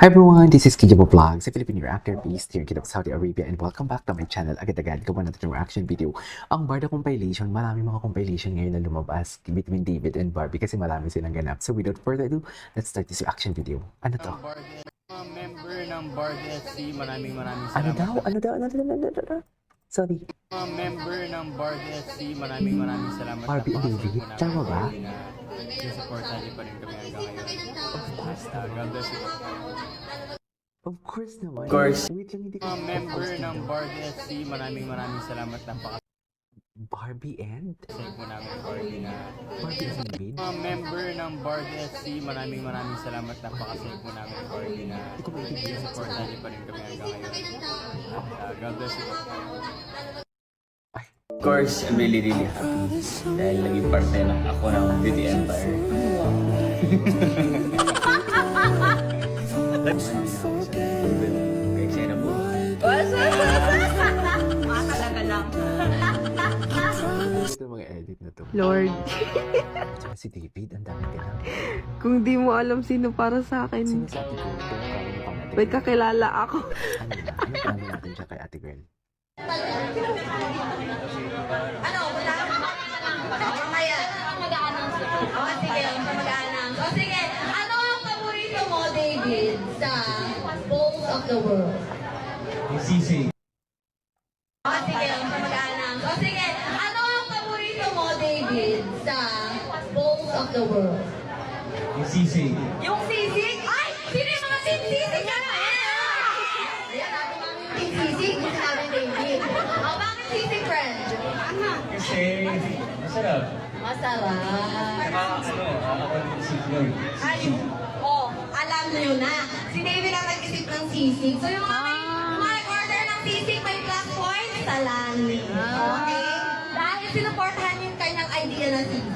Hi everyone, this is Kijabo Vlogs, a Filipino reactor based here in Kingdom of Saudi Arabia, and welcome back to my channel. Agad-agad gawa natin yung reaction video. Ang Barda compilation, maraming mga compilation ngayon na lumabas between David and Barbie kasi marami silang ganap. So without further ado, let's start this reaction video. Ano to? Member ng Bard SC, maraming Ano salamat. daw? Sorry. Member ng Bard SC, maraming salamat. Barbie and David? Tama ba? Supportan niyo pa rin kami hanggang ngayon. God bless you. Of course naman. Of course. Wait lang, hindi ko. Member ng Bard SC, maraming salamat. Napakasaya Barbie and? po namin ng Barbie na. Barbie and David? Member ng Bard SC, maraming salamat. Napakasaya po namin ng Barbie na. Hindi ko maintindihan. Supportan niyo pa rin kami hanggang ngayon. God bless you. Of course, I'm really happy dahil naging parte lang ako ng Beauty Empire. Kaya siya na po. Makakalaga lang. Ito mga edit na to. Lord, Tsaka si David, ang dami ganap. kung di mo alam sino para sa akin, Sino si Ate Girl? Kung kaya mo pang Ate may Girl. kakilala ako. Ano na? Ano plano natin siya kay Ate Girl? Ano, mamaya. O, sige, mag-aanang. O, sige, ano ang paborito mo, David, sa bowls of the world? Sisi. O, sige, mag-aanang. O, sige, ano ang paborito mo, David, sa bowls of the world? Sisi. Yung sisig? Ay! Sino yung mga sisig ka na? Ayan, natin mga team sisig. Gusto namin, David. O, bakit sisig, friend? Kasi masarap. Masarap. Ako yung si Floyd. Ay, alam nyo na. Si David ang nag-isip ng sisig. So yung mga may order ng sisig, may plus points sa Lani. Okay? Dahil sinuportahan yung kanyang idea ng sisig.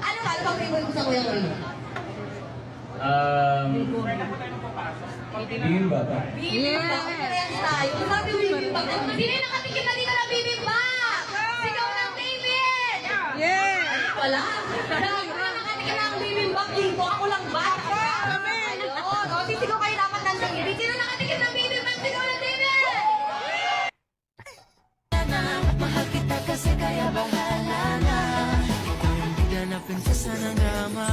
Ano ba? Ano bang favorite mo sa kuya ko yun? Bibimbap. Bibimbap. Parehas tayo. Sabi mo bibimbap. Sino yung nakatikim na dito ng bibimbap? Sigaw ng David! Yeah! Wala. Dahil ko lang nakatikim ng bibimbap dito. Ako lang ba? Ayun. O, sisigaw kayo dapat ng David. Sino nakatikim ng bibimbap? Sigaw ng David! Mahal kita kasi kaya bahala na. Ikaw yung bigla na prinsesa ng drama.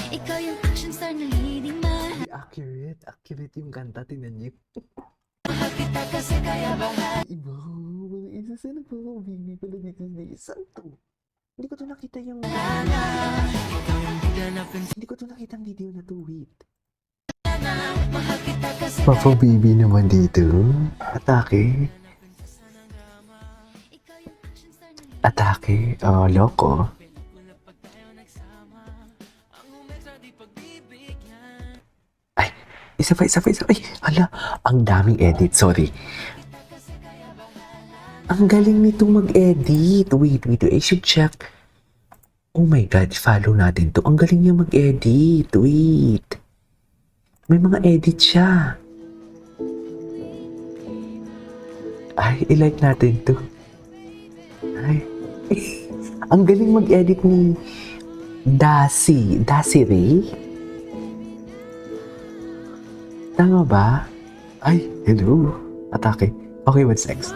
Ikaw yung action star na leading man. Accurate. Accurate yung kanta. Tingnan niyo. Mahal kita kasi kaya bahala. Iba. Mga isa sa nagpapabili pala dito sa isang to. Hindi ko to nakita yung... Ikaw yung bigla na prinsesa Hindi ko to nakita ang video na to. Wait. na. Mahal kita kasi Papa baby naman dito. Atake. ikaw yung action star na leading. Atake. Oh, loko. Ay, isa pa. Ay, hala. Ang daming edit. Sorry. Ang galing nito mag-edit. Wait. I should check. Oh my God. Follow natin to. Ang galing niya mag-edit. Wait. May mga edit siya. Ay, i-like natin to. Ay. Ang galing mag-edit ni Dasiri. Tama ba? Ay, hello. Atake. Okay, what's next?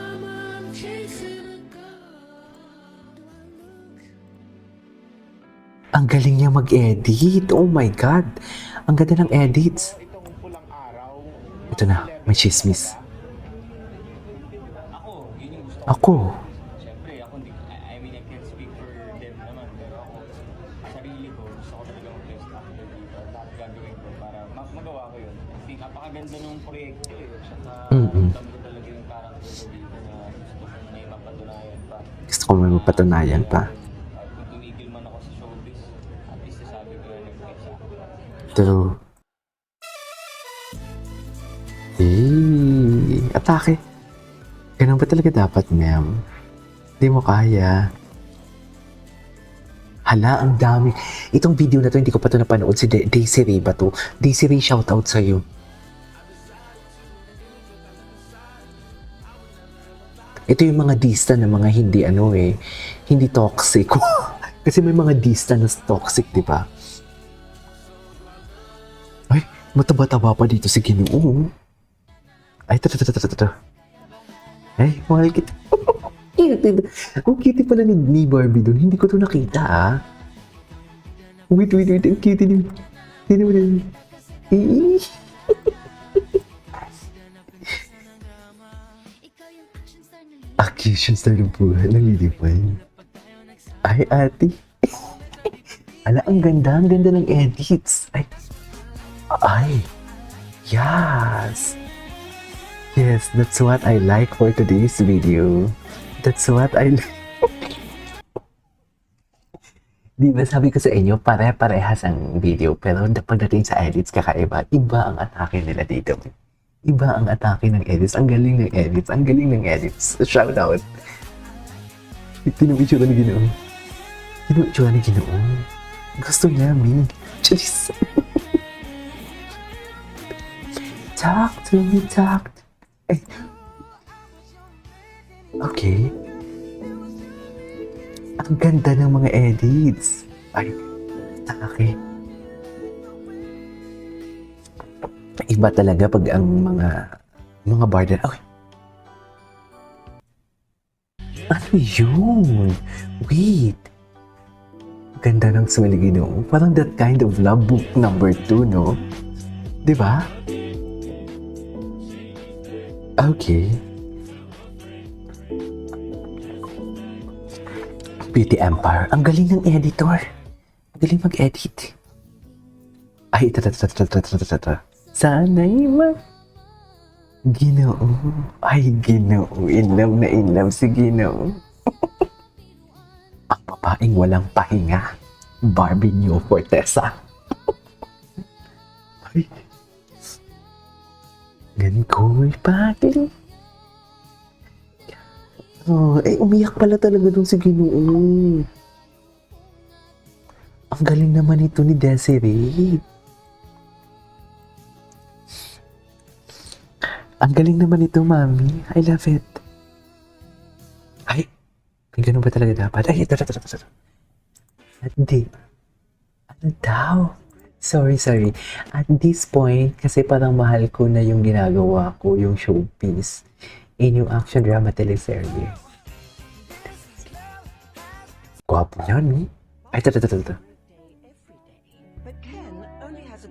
Ang galing niya mag-edit. Oh my God. Ang ganda ng edits. Ito na, may chismis. Ako? Siyempre, ako hindi, I mean, I can't speak for them naman, pero ako, sarili ko, gusto ko talaga mag-best actor dito. Lahat gagawin ko para magawa ko yun. I think, napakaganda nung proyekto eh. Saka, dami ko talaga yung character ko dito na gusto ko may mapatunayan pa. Gusto ko may mapatunayan pa. Kung tumigil man ako sa showbiz, at least sasabi ko na nag-best actor. True. Atake. Ganun ba talaga dapat, ma'am? Hindi mo kaya. Hala, ang dami. Itong video na to, hindi ko pa to napanood. Si Daisy Ray ba to? Daisy Ray, shoutout sa'yo. Ito yung mga dista na mga hindi hindi toxic. Kasi may mga dista na toxic, di ba? Ay, Mataba-taba pa dito si Ginoo. Ay, ito. Ay, mahal kita. Cute. Ang cute pala ni Barbie doon. Hindi ko to nakita, ah. Wait. Ang cute din. Tingnan mo din. Eh. Action star ng buhay ng lilipan. Ay, ate. Ala, ang ganda ng edits. Ay. Yes. Yes, that's what I like for today's video. That's what I like. Di ba sabi ko sa inyo, pare-parehas ang video, pero pagdating sa edits, kakaiba. Iba ang atake nila dito. Iba ang atake ng edits. Ang galing ng edits. Shout out. Tinubitsura ni Ginoo. Gusto niya, Min. Charis. Talk to me. Eh. Okay. Ang ganda ng mga edits. Ay, atake. Iba talaga pag ang mga barder. Okay. Ano yun? Wait. Ganda ng Swelly Ginoo. Parang that kind of love book number 2, no? Diba? Okay. Beauty Empire. Ang galing ng editor. Ang galing mag-edit. Ay, ito. Sana'y Ginoo. Ay, Ginoo. In love si Ginoo. Ang babaeng walang pahinga. Barbie New Fortesa. Ay. Ganko'y pati. Oh, umiyak pala talaga dun si Ginoo. Ang galing naman ito ni Desiree. Ang galing naman ito, Mami. I love it. Ay, ganun ba talaga dapat? Ay, ito. Hindi. Ano daw? Sorry. At this point, kasi parang mahal ko na yung ginagawa ko, yung showpiece, in yung action drama teleserye. Gwapo yan, eh. Ay, ito.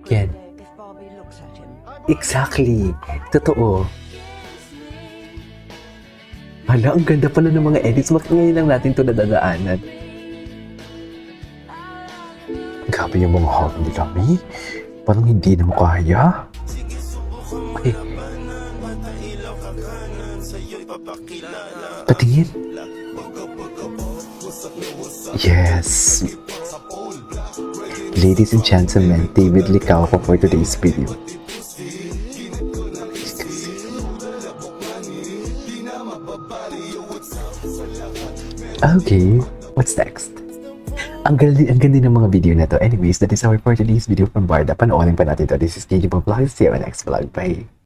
Ken. Exactly. Totoo. Hala, ang ganda pala ng mga edits. Ngayon lang natin ito nadadaanan. Grabe yung mga hog nila, Mi. Parang hindi na makaya. Ay. Patingin. Yes. Ladies and gentlemen, David Licao for today's video. Okay, what's next? Ang ganda ng mga video na to. Anyways, that is our for today's video from Barda. Panoorin pa natin to. This is KJ Vlog. See you in the next vlog. Bye!